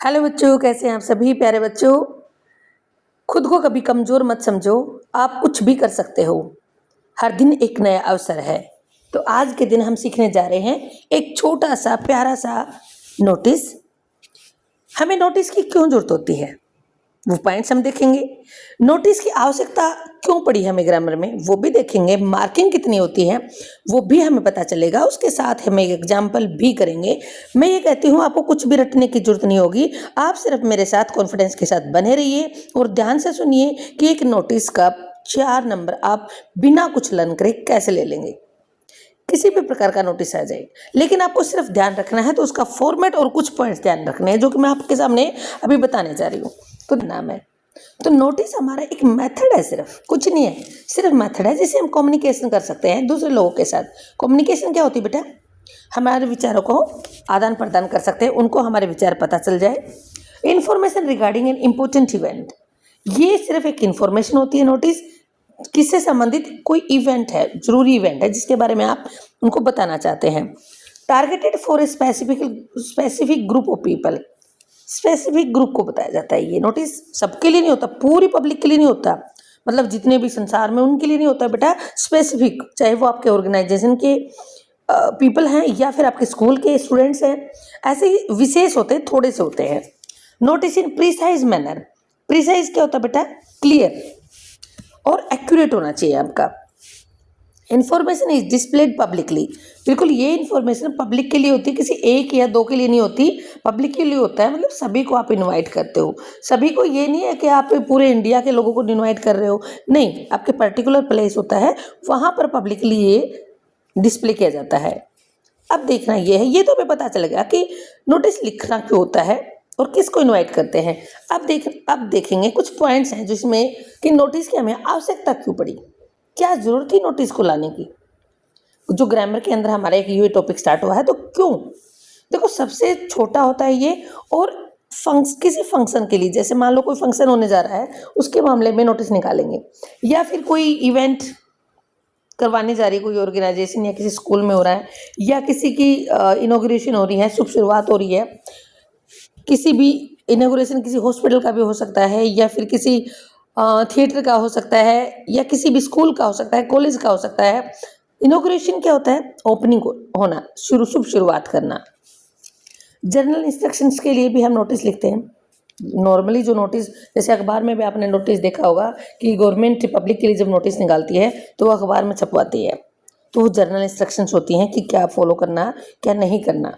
Hello बच्चों, कैसे हैं आप सभी प्यारे बच्चों। खुद को कभी कमज़ोर मत समझो, आप कुछ भी कर सकते हो। हर दिन एक नया अवसर है। तो आज के दिन हम सीखने जा रहे हैं एक छोटा सा प्यारा सा नोटिस। हमें नोटिस की क्यों ज़रूरत होती है वो पॉइंट्स हम देखेंगे। नोटिस की आवश्यकता क्यों पड़ी हमें ग्रामर में वो भी देखेंगे। मार्किंग कितनी होती है वो भी हमें पता चलेगा। उसके साथ हम एक एग्जाम्पल भी करेंगे। मैं ये कहती हूँ आपको कुछ भी रटने की जरूरत नहीं होगी। आप सिर्फ मेरे साथ कॉन्फिडेंस के साथ बने रहिए और ध्यान से सुनिए कि एक नोटिस का 4 नंबर आप बिना कुछ लर्न करे कैसे ले लेंगे। किसी भी प्रकार का नोटिस आ जाए, लेकिन आपको सिर्फ ध्यान रखना है तो उसका फॉर्मेट और कुछ पॉइंट्स ध्यान रखने हैं जो कि मैं आपके सामने अभी बताने जा रही हूँ। तो नाम है तो नोटिस हमारा एक मेथड है, सिर्फ कुछ नहीं है, सिर्फ मेथड है जिससे हम कम्युनिकेशन कर सकते हैं दूसरे लोगों के साथ। कम्युनिकेशन क्या होती है बेटा? हमारे विचारों को आदान प्रदान कर सकते हैं, उनको हमारे विचार पता चल जाए। Information regarding an important event, ये सिर्फ एक इंफॉर्मेशन होती है। नोटिस किससे संबंधित? कोई इवेंट है, जरूरी इवेंट है जिसके बारे में आप उनको बताना चाहते हैं। Targeted for a specific group of people, specific group को बताया जाता है। ये नोटिस सबके लिए नहीं होता, पूरी पब्लिक के लिए नहीं होता, मतलब जितने भी संसार में उनके लिए नहीं होता बेटा। स्पेसिफिक, चाहे वो आपके ऑर्गेनाइजेशन के पीपल हैं या फिर आपके स्कूल के स्टूडेंट्स हैं, ऐसे ही विशेष होते हैं, थोड़े से होते हैं। Notice in precise manner, precise क्या होता है बेटा? क्लियर और एक्यूरेट होना चाहिए आपका। इन्फॉर्मेशन इज डिस्प्लेड पब्लिकली, बिल्कुल ये इन्फॉर्मेशन पब्लिक के लिए होती है, किसी एक या दो के लिए नहीं होती, पब्लिक के लिए होता है। मतलब सभी को आप इनवाइट करते हो, सभी को। ये नहीं है कि आप पूरे इंडिया के लोगों को इनवाइट कर रहे हो, नहीं, आपके पर्टिकुलर प्लेस होता है, वहाँ पर पब्लिकली ये डिस्प्ले किया जाता है। अब देखना ये है, ये तो हमें पता चल गया कि नोटिस लिखना क्यों होता है और किसको इनवाइट करते हैं। अब देखेंगे कुछ पॉइंट्स हैं जिसमें कि नोटिस की हमें आवश्यकता क्यों पड़ी, क्या जरूरत थी नोटिस को लाने की। जो ग्रामर के अंदर हमारा एक ये टॉपिक स्टार्ट हुआ है, तो क्यों? देखो, सबसे छोटा होता है ये, और किसी फंक्शन के लिए, जैसे मान लो कोई फंक्शन होने जा रहा है, उसके मामले में नोटिस निकालेंगे, या फिर कोई इवेंट करवाने जा रही है कोई ऑर्गेनाइजेशन या किसी स्कूल में हो रहा है, या किसी की इनॉग्रेशन हो रही है, शुभ शुरुआत हो रही है। किसी भी इनॉग्रेशन किसी हॉस्पिटल का भी हो सकता है, या फिर किसी थिएटर का हो सकता है, या किसी भी स्कूल का हो सकता है, कॉलेज का हो सकता है। इनॉग्रेशन क्या होता है? ओपनिंग होना, शुभ शुरुआत करना। जनरल इंस्ट्रक्शंस के लिए भी हम नोटिस लिखते हैं। नॉर्मली जो नोटिस, जैसे अखबार में भी आपने नोटिस देखा होगा कि गवर्नमेंट पब्लिक के लिए जब नोटिस निकालती है तो वो अखबार में छपवाती है, तो वो जनरल इंस्ट्रक्शंस होती हैं कि क्या फॉलो करना, क्या नहीं करना।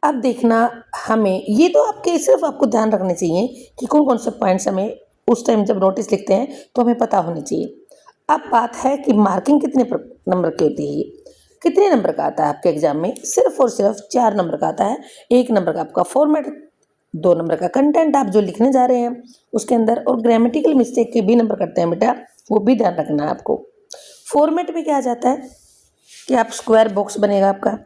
अब देखना, हमें ये तो सिर्फ आपको ध्यान रखने चाहिए कि कौन कौन से पॉइंट्स हमें उस टाइम जब नोटिस लिखते हैं तो हमें पता होनी चाहिए। अब बात है कि मार्किंग कितने नंबर की होती है, कितने नंबर का आता है आपके एग्जाम में? सिर्फ और सिर्फ 4 नंबर का आता है। 1 नंबर का आपका फॉर्मेट, 2 नंबर का कंटेंट आप जो लिखने जा रहे हैं उसके अंदर, और ग्रामेटिकल मिस्टेक के भी नंबर करते हैं बेटा, वो भी ध्यान रखना है आपको। फॉर्मेट में क्या आ जाता है कि आप स्क्वायर बॉक्स बनेगा आपका,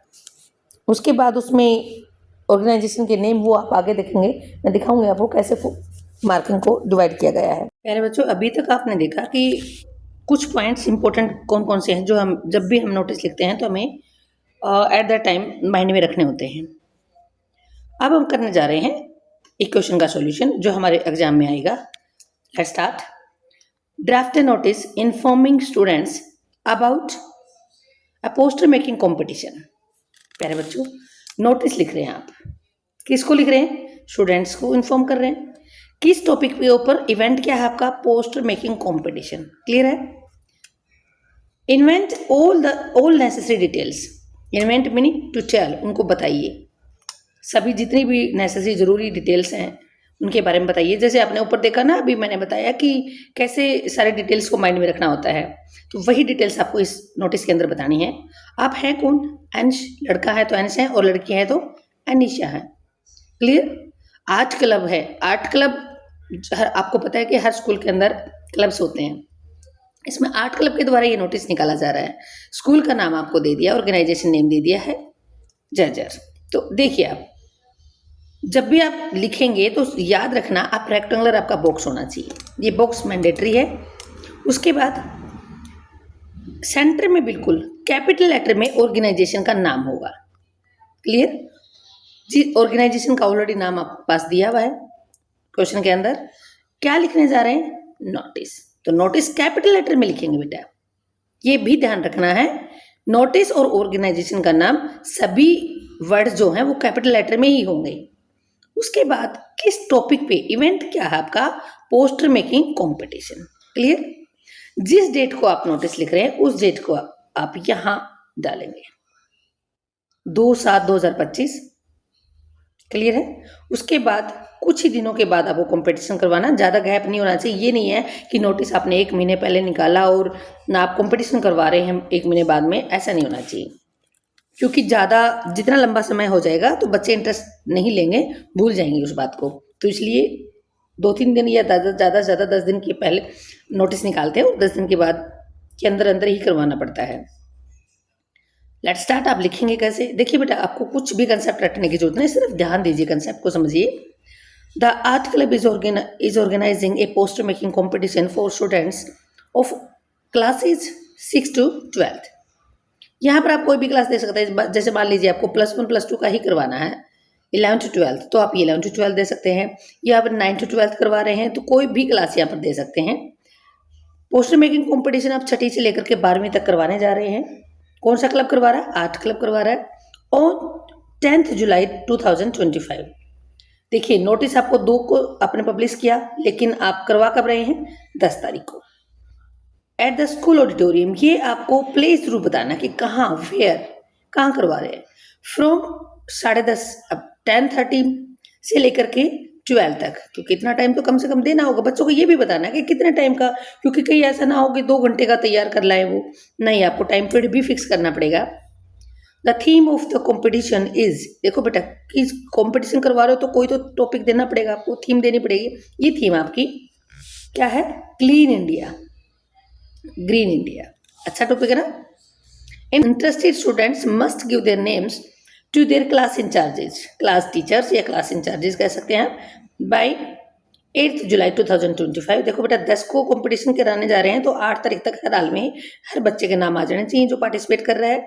उसके बाद उसमें ऑर्गेनाइजेशन के नेम, वो आप आगे देखेंगे, मैं दिखाऊंगी आपको कैसे मार्किंग को डिवाइड किया गया है। प्यारे बच्चों, अभी तक आपने देखा कि कुछ पॉइंट्स इंपॉर्टेंट कौन कौन से हैं जो हम जब भी हम नोटिस लिखते हैं तो हमें एट द टाइम माइंड में रखने होते हैं। अब हम करने जा रहे हैं एक क्वेश्चन का सॉल्यूशन जो हमारे एग्जाम में आएगा। Let's start. Draft A notice informing students about a poster making competition. प्यारे बच्चों, नोटिस लिख रहे हैं आप, किसको लिख रहे हैं? स्टूडेंट्स को इन्फॉर्म कर रहे हैं। किस टॉपिक के ऊपर? इवेंट क्या है आपका? Poster making competition. क्लियर है? Invent all necessary details. Invent meaning to tell, उनको बताइए सभी जितनी भी नेसेसरी जरूरी डिटेल्स हैं उनके बारे में बताइए। जैसे आपने ऊपर देखा ना, अभी मैंने बताया कि कैसे सारे डिटेल्स को माइंड में रखना होता है, तो वही डिटेल्स आपको इस नोटिस के अंदर बतानी है। आप हैं कौन? अंश, लड़का है तो अंश है, और लड़की है तो अनिशा है। क्लियर? आर्ट क्लब है, आर्ट क्लब आपको पता है कि हर स्कूल के अंदर क्लब्स होते हैं, इसमें आर्ट क्लब के द्वारा ये नोटिस निकाला जा रहा है। स्कूल का नाम आपको दे दिया, ऑर्गेनाइजेशन नेम दे दिया है, जर्जर। तो देखिए, आप जब भी आप लिखेंगे तो याद रखना, आप रेक्टेंगुलर आपका बॉक्स होना चाहिए, ये बॉक्स मैंडेटरी है। उसके बाद सेंटर में बिल्कुल कैपिटल लेटर में ऑर्गेनाइजेशन का नाम होगा। क्लियर? जी ऑर्गेनाइजेशन का ऑलरेडी नाम आपके पास दिया हुआ है क्वेश्चन के अंदर। क्या लिखने जा रहे हैं? नोटिस। तो नोटिस कैपिटल लेटर में लिखेंगे बेटा, ये भी ध्यान रखना है। नोटिस और ऑर्गेनाइजेशन का नाम सभी वर्ड्स जो हैं वो कैपिटल लेटर में ही होंगे। उसके बाद किस टॉपिक पे? इवेंट क्या है आपका? Poster making competition. क्लियर? जिस डेट को आप नोटिस लिख रहे हैं उस डेट को आप यहां डालेंगे, 2/7/2025। क्लियर है? उसके बाद कुछ ही दिनों के बाद आपको कंपटीशन करवाना, ज़्यादा गैप नहीं होना चाहिए। ये नहीं है कि नोटिस आपने 1 महीने पहले निकाला और ना आप कंपटीशन करवा रहे हैं 1 महीने बाद में, ऐसा नहीं होना चाहिए। क्योंकि ज़्यादा जितना लंबा समय हो जाएगा तो बच्चे इंटरेस्ट नहीं लेंगे, भूल जाएंगे उस बात को। तो इसलिए 2-3 दिन या ज़्यादा से ज़्यादा 10 दिन के पहले नोटिस निकालते हैं और 10 दिन के बाद के अंदर ही करवाना पड़ता है। Let start. आप लिखेंगे कैसे? देखिए बेटा, आपको कुछ भी कंसेप्ट रटने की जरूरत नहीं, सिर्फ ध्यान दीजिए, कंसेप्ट को समझिए। The art club is organizing a poster making competition for students of classes 6 to 12th। यहाँ पर आप कोई भी क्लास दे सकते हैं। जैसे मान लीजिए आपको +1 +2 का ही करवाना है, 11 to 12th, तो आप 11 to 12 दे सकते हैं। या आप 9 to 12th करवा रहे हैं तो कोई भी क्लास यहाँ पर दे सकते हैं। पोस्टर मेकिंग कंपटीशन आप 6ठी से लेकर के 12वीं तक करवाने जा रहे हैं। कौन सा क्लब करवा रहा है? आर्ट क्लब करवा रहा है। और 10 जुलाई 2025। देखिए नोटिस आपको 2 को आपने पब्लिश किया, लेकिन आप करवा कब रहे हैं? 10 तारीख को एट द स्कूल ऑडिटोरियम। ये आपको प्लेस जरूर बताना कि कहाँ, वेयर, कहाँ करवा रहे हैं। फ्रॉम 10:30 अब 10:30 से लेकर के 12 तक, क्योंकि इतना टाइम तो कम से कम देना होगा। बच्चों को ये भी बताना है कि कितने टाइम का, क्योंकि कहीं ऐसा ना हो कि 2 घंटे का तैयार कर लाए वो, नहीं, आपको टाइम पीरियड भी फिक्स करना पड़ेगा। The theme of the competition is, देखो बेटा कि कॉम्पिटिशन करवा रहे हो तो कोई तो टॉपिक देना पड़ेगा, आपको थीम देनी पड़ेगी। ये थीम आपकी क्या है? Clean India, green India. अच्छा टॉपिक है ना? Interested students must give their names to their class incharges, class teachers या क्लास इंचार्जेस कह सकते हैं, बाय 8 जुलाई 2025। देखो बेटा 10 को कंपटीशन कराने जा रहे हैं तो 8 तारीख तक हर हाल में हर बच्चे के नाम आ जाने चाहिए जो पार्टिसिपेट कर रहा है।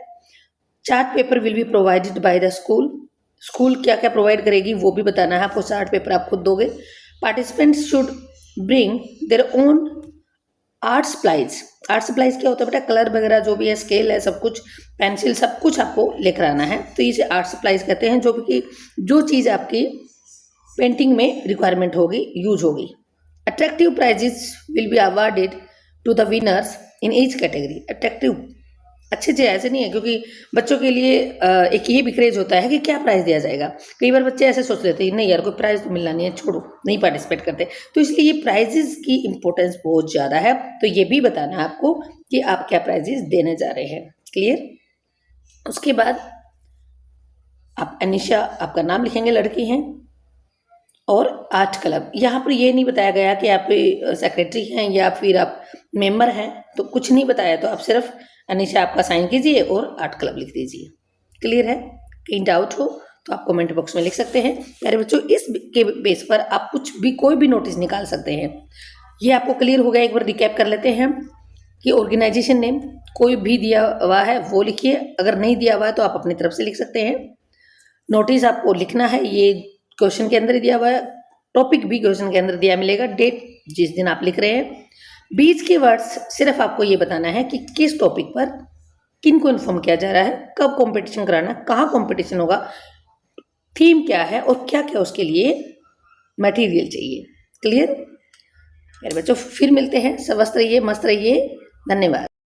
Chart paper will be provided by the school. School क्या क्या प्रोवाइड करेगी वो भी बताना है आपको। चार्ट पेपर आप खुद दोगे। Participants should bring their own art supplies. Art supplies क्या होता है बेटा? कलर वगैरह जो भी है, स्केल है, सब कुछ, पेंसिल, सब कुछ आपको लेकर आना है। तो इसे आर्ट सप्लाइज कहते हैं, जो चीज़ आपकी पेंटिंग में रिक्वायरमेंट होगी, यूज होगी। Attractive prizes will be awarded to the winners in each category. Attractive अच्छे से ऐसे नहीं है, क्योंकि बच्चों के लिए एक ये भी क्रेज होता है कि क्या प्राइज दिया जाएगा। कई बार बच्चे ऐसे सोच लेते हैं नहीं यार कोई प्राइज तो मिलना नहीं है, छोड़ो, नहीं पार्टिसिपेट करते। तो इसलिए ये प्राइजेस की इंपॉर्टेंस बहुत ज़्यादा है। तो ये भी बताना है आपको कि आप क्या प्राइजेस देने जा रहे हैं। क्लियर? उसके बाद आप अनिशा आपका नाम लिखेंगे, लड़की हैं, और आर्ट क्लब। यहाँ पर ये नहीं बताया गया कि आप सेक्रेटरी हैं या फिर आप मेंबर हैं, तो कुछ नहीं बताया। तो आप सिर्फ अनिशा आपका साइन कीजिए और आर्ट क्लब लिख दीजिए। क्लियर है? कहीं डाउट हो तो आप कमेंट बॉक्स में लिख सकते हैं। प्यारे बच्चों, इस के बेस पर आप कुछ भी, कोई भी नोटिस निकाल सकते हैं। ये आपको क्लियर हो गया? एक बार रिकैप कर लेते हैं कि ऑर्गेनाइजेशन नेम कोई भी दिया हुआ है वो लिखिए, अगर नहीं दिया हुआ है तो आप अपनी तरफ से लिख सकते हैं। नोटिस आपको लिखना है, ये क्वेश्चन के अंदर ही दिया हुआ है। टॉपिक भी क्वेश्चन के अंदर दिया मिलेगा, डेट जिस दिन आप लिख रहे हैं। बीच के वर्ड्स सिर्फ आपको ये बताना है कि किस टॉपिक पर किन को इन्फॉर्म किया जा रहा है, कब कंपटीशन कराना, कहाँ कंपटीशन होगा, थीम क्या है और क्या क्या उसके लिए मटेरियल चाहिए। क्लियर? मेरे बच्चों फिर मिलते हैं। स्वस्थ रहिए, मस्त रहिए। धन्यवाद।